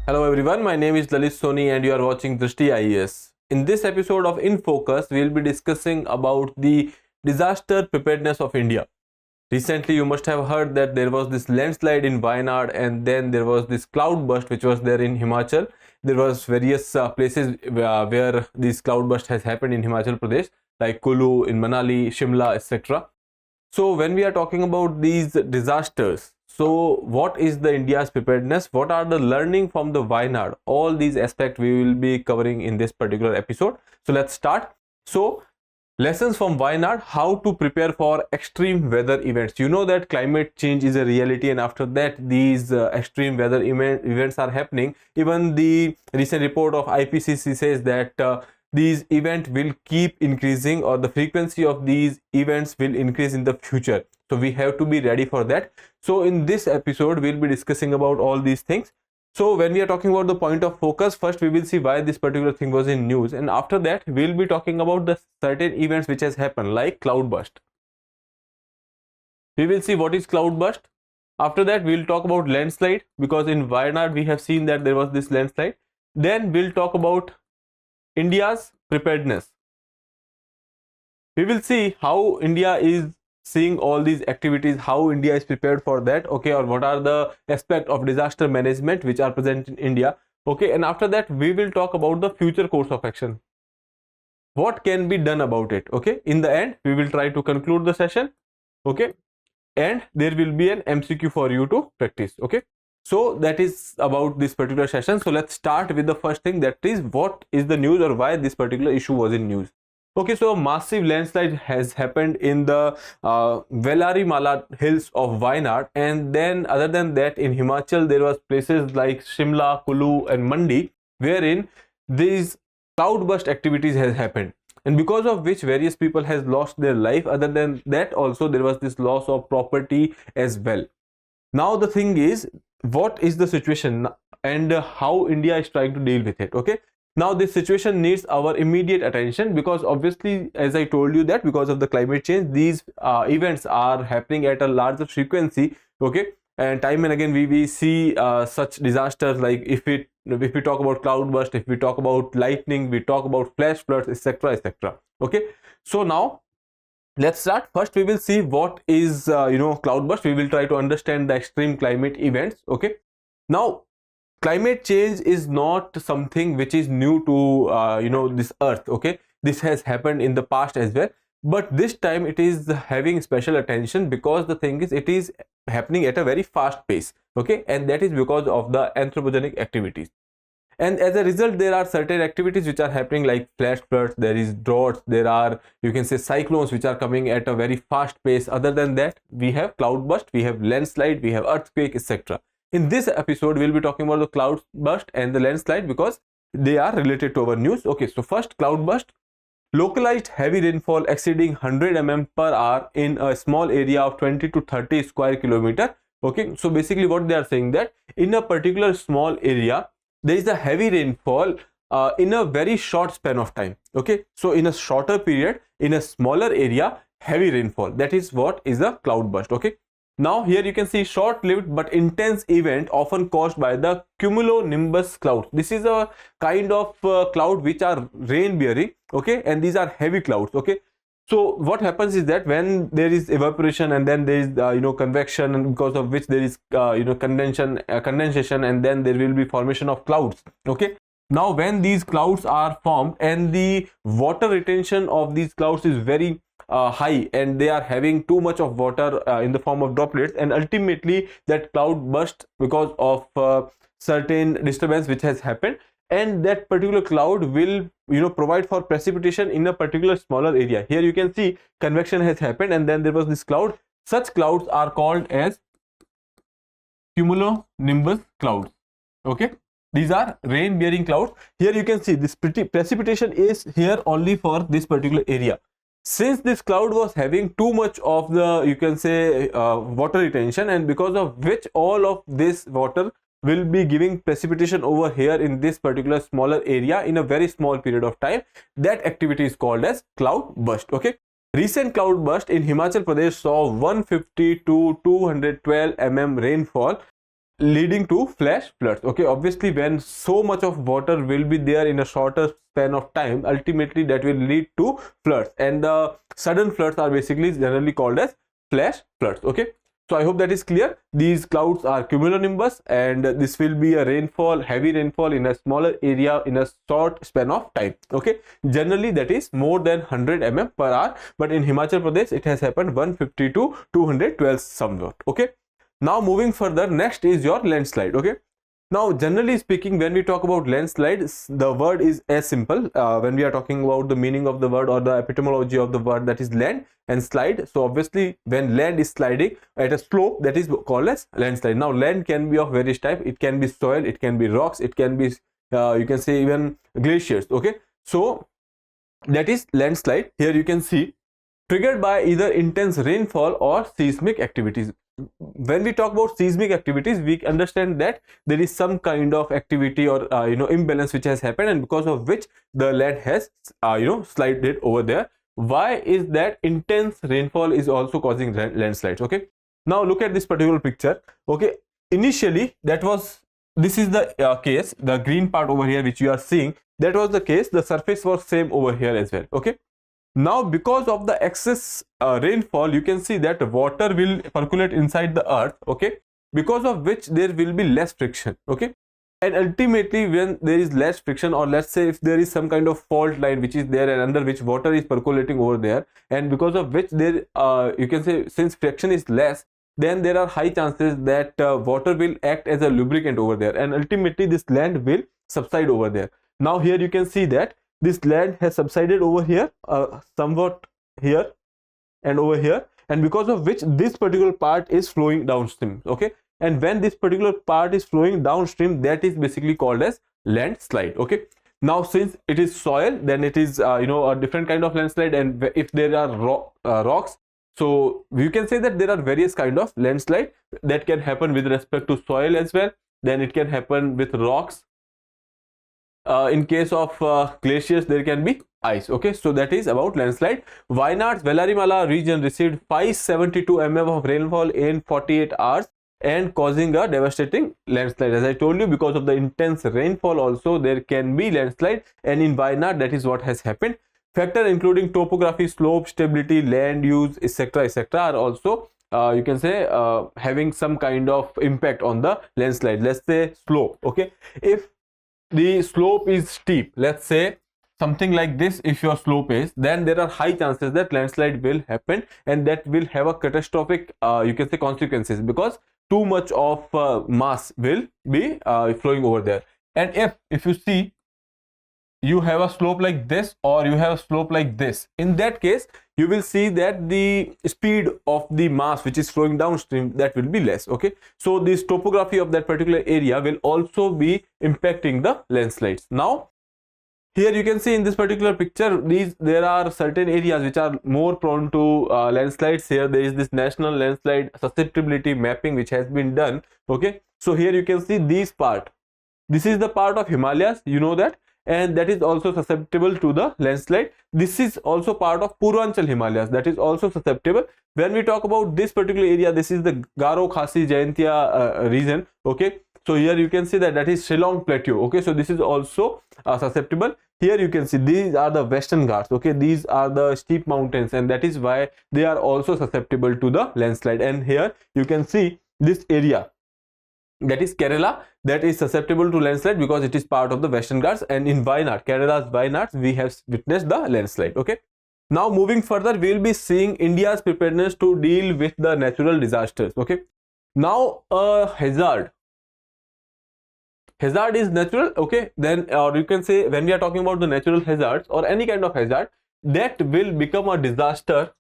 Hello everyone, my name is Lalit Soni and you are watching Drishti IAS. In this episode of InFocus, we will be discussing about the disaster preparedness of India. Recently, you must have heard that there was this landslide in Wayanad and then there was this cloud burst which was there in Himachal. There was various places where this cloud burst has happened in Himachal Pradesh like Kullu, in Manali, Shimla, etc. So when we are talking about these disasters, so what is the India's preparedness? What are the learning from the Wayanad? All these aspects we will be covering in this particular episode. So let's start. So lessons from Wayanad, how to prepare for extreme weather events. You know that climate change is a reality, and after that these extreme weather events are happening. Even the recent report of IPCC says that these events will keep increasing, or the frequency of these events will increase in the future. So we have to be ready for that. So in this episode we'll be discussing about all these things. So when we are talking about the point of focus, first we will see why this particular thing was in news, and after that we'll be talking about the certain events which has happened like cloud burst. We will see what is cloud burst. After that we'll talk about landslide, because in Wayanad we have seen that there was this landslide. Then we'll talk about India's preparedness. We will see how India is seeing all these activities, how India is prepared for that, okay, or what are the aspects of disaster management which are present in India, okay. And after that we will talk about the future course of action, what can be done about it, okay. In the end we will try to conclude the session, okay, and there will be an MCQ for you to practice, okay. So that is about this particular session. So let's start with the first thing, that is what is the news or why this particular issue was in news. Okay, so a massive landslide has happened in the Vellarimala hills of Wayanad, and then other than that in Himachal there was places like Shimla, Kullu and Mandi wherein these cloudburst activities has happened, and because of which various people has lost their life. Other than that also there was this loss of property as well. Now the thing is, what is the situation and how India is trying to deal with it, okay. Now this situation needs our immediate attention, because obviously, as I told you, that because of the climate change these events are happening at a larger frequency, okay, and time and again we see such disasters, like if we talk about cloudburst, if we talk about lightning, we talk about flash floods, etc, etc, okay. So now let's start. First we will see what is cloudburst. We will try to understand the extreme climate events, okay. Now climate change is not something which is new to this earth, okay. This has happened in the past as well, but this time it is having special attention because the thing is, it is happening at a very fast pace, okay, and that is because of the anthropogenic activities. And as a result there are certain activities which are happening like flash floods, there is droughts, there are, you can say, cyclones which are coming at a very fast pace. Other than that we have cloudburst, we have landslide, we have earthquake, etc. In this episode we'll be talking about the cloudburst and the landslide because they are related to our news, okay. So first, cloudburst: localized heavy rainfall exceeding 100 mm per hour in a small area of 20 to 30 square kilometer, okay. So basically what they are saying, that in a particular small area there is a heavy rainfall in a very short span of time, okay. So in a shorter period, in a smaller area, heavy rainfall, that is what is a cloudburst, okay. Now here you can see short-lived but intense event often caused by the cumulonimbus clouds. This is a kind of cloud which are rain bearing, okay, and these are heavy clouds, okay. So what happens is that when there is evaporation and then there is convection, and because of which there is condensation, and then there will be formation of clouds, okay. Now when these clouds are formed and the water retention of these clouds is very high, and they are having too much of water in the form of droplets, and ultimately that cloud burst because of certain disturbance which has happened, and that particular cloud will provide for precipitation in a particular smaller area. Here you can see convection has happened and then there was this cloud. Such clouds are called as cumulonimbus clouds, okay. These are rain bearing clouds. Here you can see this precipitation is here only for this particular area. Since this cloud was having too much of the, you can say, water retention, and because of which all of this water will be giving precipitation over here in this particular smaller area in a very small period of time, that activity is called as cloud burst, okay. Recent cloud burst in Himachal Pradesh saw 150 to 212 mm rainfall leading to flash floods. Okay, obviously when so much of water will be there in a shorter span of time, ultimately that will lead to floods, and the sudden floods are basically generally called as flash floods. Okay, so I hope that is clear. These clouds are cumulonimbus, and this will be a rainfall, heavy rainfall in a smaller area in a short span of time. Okay, generally that is more than 100 mm per hour, but in Himachal Pradesh it has happened 150 to 212 somewhat. Okay, now moving further, next is your landslide. Okay, now generally speaking, when we talk about landslide, the word is as simple when we are talking about the meaning of the word or the etymology of the word, that is land and slide. So obviously when land is sliding at a slope, that is called as landslide. Now land can be of various type. It can be soil, it can be rocks, it can be you can say even glaciers. Okay, so that is landslide. Here you can see triggered by either intense rainfall or seismic activities. When we talk about seismic activities, we understand that there is some kind of activity or imbalance which has happened, and because of which the land has slided over there. Why is that? Intense rainfall is also causing landslides. Okay, now look at this particular picture. Okay, initially this is the case, the green part over here which you are seeing, that was the case. The surface was same over here as well. Okay, now because of the excess rainfall, you can see that water will percolate inside the earth. Okay, because of which there will be less friction. Okay, and ultimately when there is less friction, or let's say if there is some kind of fault line which is there and under which water is percolating over there, and because of which there you can say, since friction is less, then there are high chances that water will act as a lubricant over there, and ultimately this land will subside over there. Now here you can see that this land has subsided over here, somewhat here and over here, and because of which this particular part is flowing downstream. Okay, and when this particular part is flowing downstream, that is basically called as landslide. Okay, now since it is soil, then it is a different kind of landslide, and if there are rocks, so you can say that there are various kind of landslide that can happen with respect to soil as well. Then it can happen with rocks. In case of glaciers, there can be ice. Okay, so that is about landslide. Wayanad's Vellarimala region received 572 mm of rainfall in 48 hours and causing a devastating landslide. As I told you, because of the intense rainfall also there can be landslide, and in Wayanad that is what has happened. Factors including topography, slope, stability, land use, etc., are also you can say having some kind of impact on the landslide. Let's say slope. Okay, if the slope is steep, let's say something like this, if your slope is, then there are high chances that landslide will happen, and that will have a catastrophic you can say consequences, because too much of mass will be flowing over there. And if you see, you have a slope like this or you have a slope like this, in that case you will see that the speed of the mass which is flowing downstream, that will be less. Okay, so this topography of that particular area will also be impacting the landslides. Now here you can see in this particular picture, there are certain areas which are more prone to landslides. Here there is this national landslide susceptibility mapping which has been done. Okay, so here you can see this is the part of Himalayas, you know that, and that is also susceptible to the landslide. This is also part of Purvanchal Himalayas, that is also susceptible. When we talk about this particular area, this is the 𝐺aro-𝐶-Jaintia region. Okay, so here you can see that is Shillong Plateau. Okay, so this is also susceptible. Here you can see these are the Western Ghats. Okay, these are the steep mountains, and that is why they are also susceptible to the landslide. And here you can see this area, that is Kerala, that is susceptible to landslide because it is part of the Western Ghats. And in Wayanad, Kerala's Wayanad, we have witnessed the landslide. Okay, now moving further, we will be seeing India's preparedness to deal with the natural disasters. Okay, now hazard is natural. Okay, then or you can say, when we are talking about the natural hazards or any kind of hazard that will become a disaster,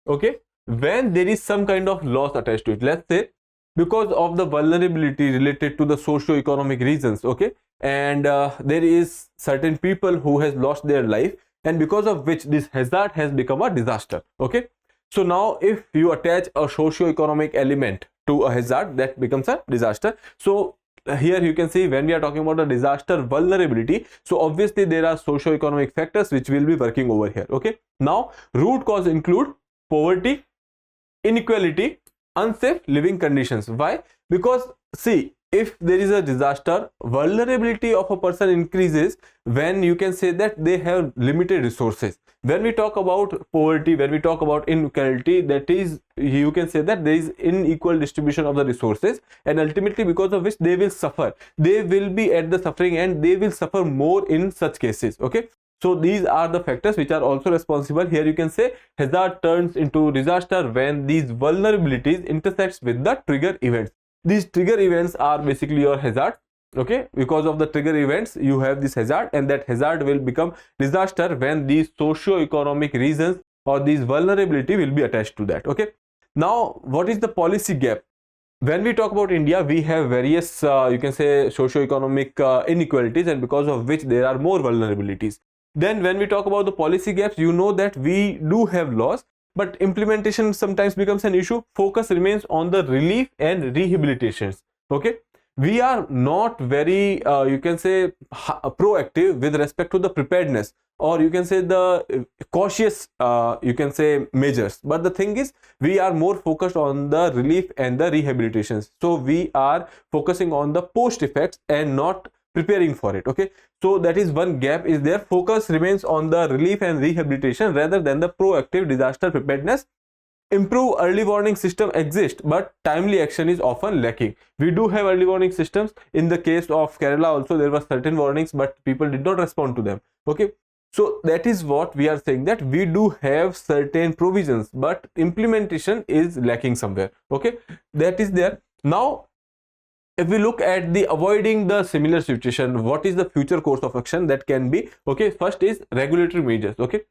okay, when there is some kind of loss attached to it. Let's say because of the vulnerability related to the socio-economic reasons. Okay, and there is certain people who has lost their life, and because of which this hazard has become a disaster. Okay, so now if you attach a socio-economic element to a hazard, that becomes a disaster. So here you can see, when we are talking about a disaster vulnerability, so obviously there are socio-economic factors which will be working over here. Okay, now root cause include poverty, inequality, unsafe living conditions. Why? Because see, if there is a disaster, vulnerability of a person increases when you can say that they have limited resources. When we talk about poverty, when we talk about inequality, that is, you can say that there is unequal distribution of the resources, and ultimately because of which they will suffer, they will be at the suffering end, they will suffer more in such cases. Okay, so these are the factors which are also responsible. Here you can say hazard turns into disaster when these vulnerabilities intersects with the trigger events. These trigger events are basically your hazard. Okay, because of the trigger events you have this hazard, and that hazard will become disaster when these socio-economic reasons or these vulnerability will be attached to that. Okay, now what is the policy gap? When we talk about India, we have various you can say socio-economic inequalities, and because of which there are more vulnerabilities. Then when we talk about the policy gaps, you know that we do have laws, but implementation sometimes becomes an issue. Focus remains on the relief and rehabilitations. Okay, we are not very you can say proactive with respect to the preparedness, or you can say the cautious you can say measures. But the thing is, we are more focused on the relief and the rehabilitations. So we are focusing on the post effects and not preparing for it. Okay, so that is one gap is there. Focus remains on the relief and rehabilitation rather than the proactive disaster preparedness. Improve early warning system exists, but timely action is often lacking. We do have early warning systems. In the case of Kerala also, there were certain warnings, but people did not respond to them. Okay, so that is what we are saying, that we do have certain provisions, but implementation is lacking somewhere. Okay, that is there. Now if we look at the avoiding the similar situation, what is the future course of action that can be? Okay, first is regulatory measures. Okay,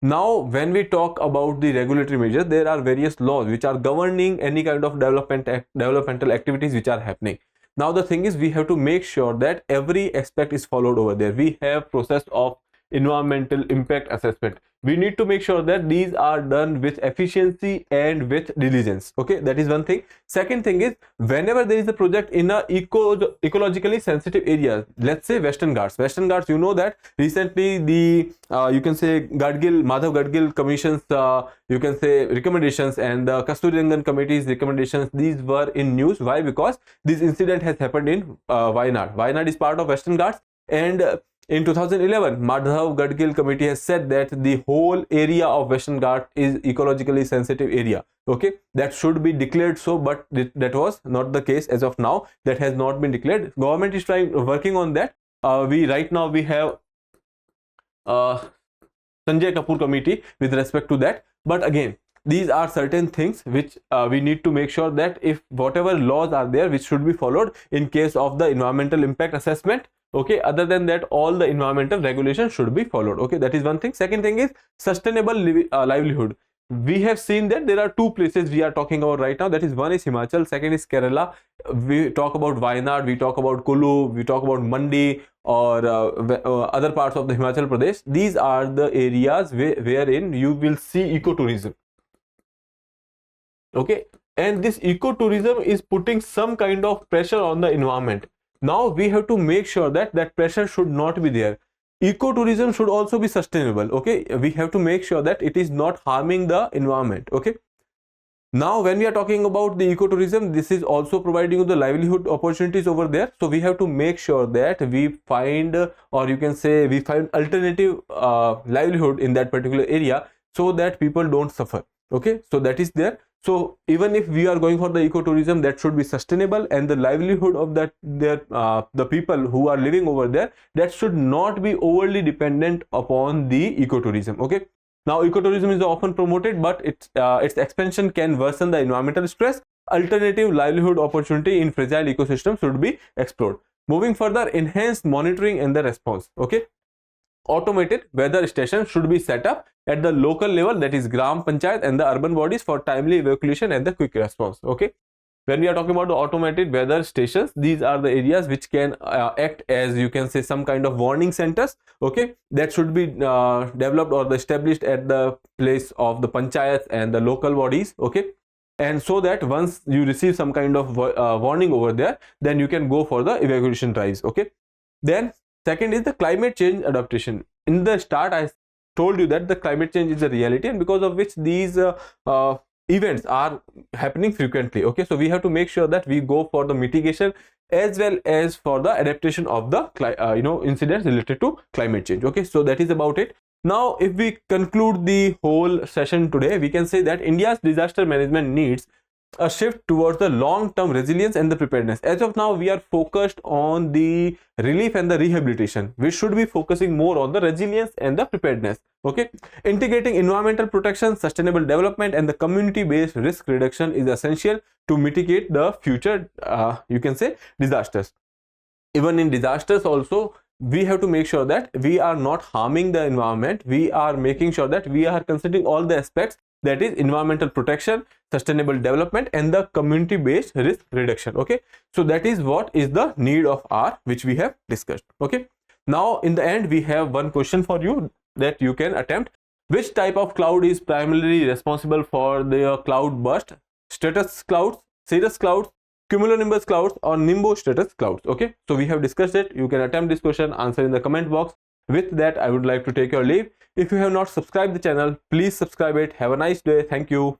now when we talk about the regulatory measures, there are various laws which are governing any kind of developmental activities which are happening. Now the thing is, we have to make sure that every aspect is followed over there. We have process of environmental impact assessment. We need to make sure that these are done with efficiency and with diligence. Okay, that is one thing. Second thing is, whenever there is a project in a ecologically sensitive area, let's say Western Ghats. Western Ghats, you know that recently the you can say Madhav Gadgil Commission's you can say recommendations and the Kasturirangan Committee's recommendations, these were in news. Why? Because this incident has happened in Wayanad. Wayanad is part of Western Ghats, and in 2011, Madhav Gadgil Committee has said that the whole area of Western Ghats is ecologically sensitive area. Okay, that should be declared so, but that was not the case as of now. That has not been declared. Government is working on that. Right now we have Sanjay Kapoor Committee with respect to that. But again, these are certain things which we need to make sure that if whatever laws are there, which should be followed in case of the environmental impact assessment. Okay, other than that, all the environmental regulations should be followed. Okay, that is one thing. Second thing is sustainable livelihood. We have seen that there are two places we are talking about right now. That is, one is Himachal, second is Kerala. We talk about Wayanad, we talk about Kullu, we talk about Mandi, or other parts of the Himachal Pradesh. These are the areas wherein you will see ecotourism. Okay, and this ecotourism is putting some kind of pressure on the environment. Now we have to make sure that that pressure should not be there. Ecotourism should also be sustainable. Okay, we have to make sure that it is not harming the environment. Okay, now when we are talking about the ecotourism, this is also providing you the livelihood opportunities over there. So we have to make sure that we find, or you can say we find alternative livelihood in that particular area, so that people don't suffer. Okay, so that is there. So even if we are going for the ecotourism, that should be sustainable, and the livelihood of that the people who are living over there, that should not be overly dependent upon the ecotourism. Okay, now ecotourism is often promoted, but its expansion can worsen the environmental stress. Alternative livelihood opportunity in fragile ecosystems should be explored. Moving further, enhanced monitoring and the response. Okay, automated weather stations should be set up at the local level, that is Gram Panchayat and the urban bodies, for timely evacuation and the quick response. Okay, when we are talking about the automated weather stations, these are the areas which can act as, you can say, some kind of warning centers. Okay, that should be developed or established at the place of the panchayats and the local bodies. Okay, and so that once you receive some kind of warning over there, then you can go for the evacuation drives. Okay, then second is the climate change adaptation. In the start, I told you that the climate change is a reality, and because of which these events are happening frequently. Okay, so we have to make sure that we go for the mitigation as well as for the adaptation of the incidents related to climate change. Okay, so that is about it. Now if we conclude the whole session today, we can say that India's disaster management needs a shift towards the long-term resilience and the preparedness. As of now, we are focused on the relief and the rehabilitation. We should be focusing more on the resilience and the preparedness. Okay, integrating environmental protection, sustainable development, and the community-based risk reduction is essential to mitigate the future you can say disasters. Even in disasters also, we have to make sure that we are not harming the environment. We are making sure that we are considering all the aspects, that is environmental protection, sustainable development, and the community based risk reduction. Okay, so that is what is the need of R, which we have discussed. Okay, now in the end we have one question for you that you can attempt. Which type of cloud is primarily responsible for the cloud burst? Stratus clouds, cirrus clouds, cumulonimbus clouds, or nimbostratus clouds? Okay, so we have discussed it. You can attempt this question, answer in the comment box. With that, I would like to take your leave. If you have not subscribed the channel, please subscribe it. Have a nice day. Thank you.